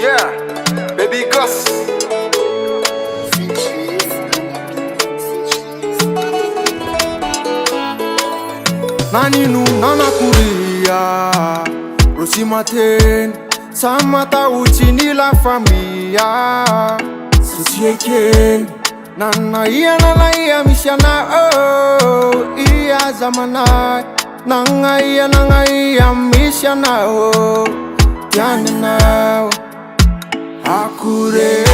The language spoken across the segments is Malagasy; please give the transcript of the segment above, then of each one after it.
Yeah, baby Gus. Naninu nana kuria Rosimaten Samata uchini la familia Sisieken Nana iya mishana oh Iya zamana Nanga iya mishana oh Tianena Akure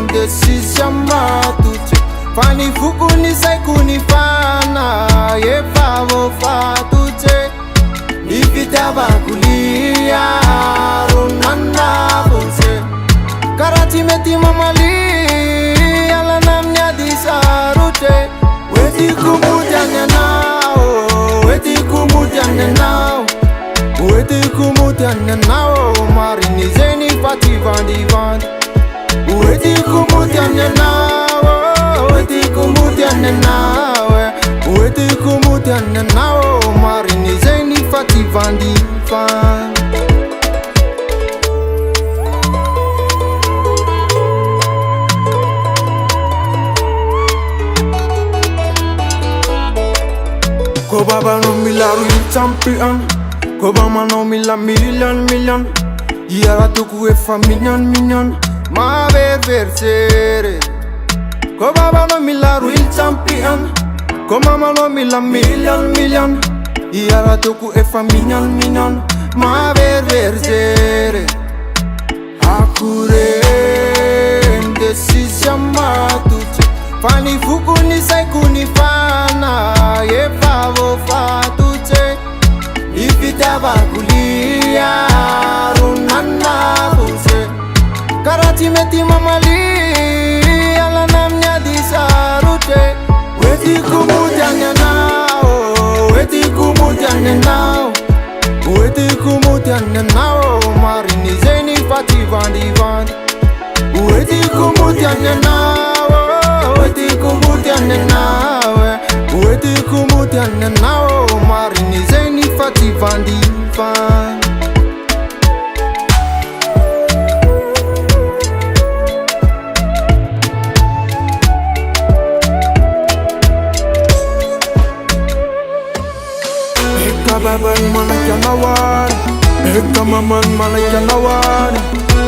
Ndesisha matute Fani fukuni saikuni fana Ye favo fatute Nifita bakulia Runana bose Karati meti mamali Ala namnya disarute Weti kumutanya nao Weti kumutanya nao Weti kumutanya nao Marini zeni fati vandi vandi Weti kumutanya nao Weti kumutanya nawe Weti kumutanya nao Marini zeni fati vandi vandi Ko baba no mila real champion Ko mama no mila million Yara tuku e fa million Ma versere Ko baba no mila real champion Ko mama no mila million Yara tuku e fa million Ma versere Akure Ndesisha matute Fani fukuni saikuni fana Ye favo fatute Ifita bakulia Runana buse Karati meti mamali Ala namnya disarute Weti kumutanya nao Weti kumutanya nao Weti kumutanya nao Marini zeni fati vandi vandi Weti kumutanya nao Weti kumutanya nawe Weti kumutanya nao Marini zeni fati vandi vandi Eka baban malakya nawan Eka maman malakya nawan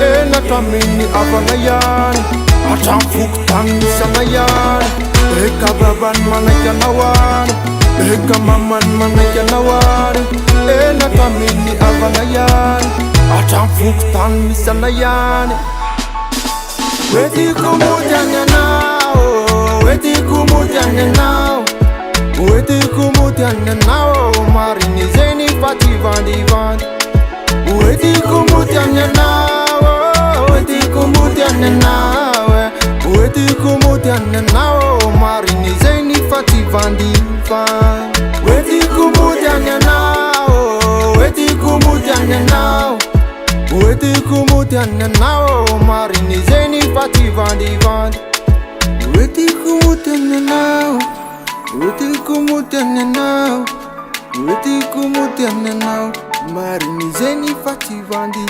Ena kamini abanayan Atang fuktan sanayan Eka baban malakya nawan Eka maman malakya nawan Ena kamini abanayan Atang fuktan sanayan Weti kumutanya nao Weti kumutanya nao Weti kumutanya nao Marini zeni fati vandi vandi Weti kumutanya nao Weti kumutanya nawe Weti kumutanya nao Marini zeni fati vandi vandi Weti kumutanya nao Weti kumutanya nao Weti kumutanya nao Marini zeni fati vandi vandi Weti kumutanya nao Weti kumutanya nao Weti kumutanya nao Marini zeni fati vandi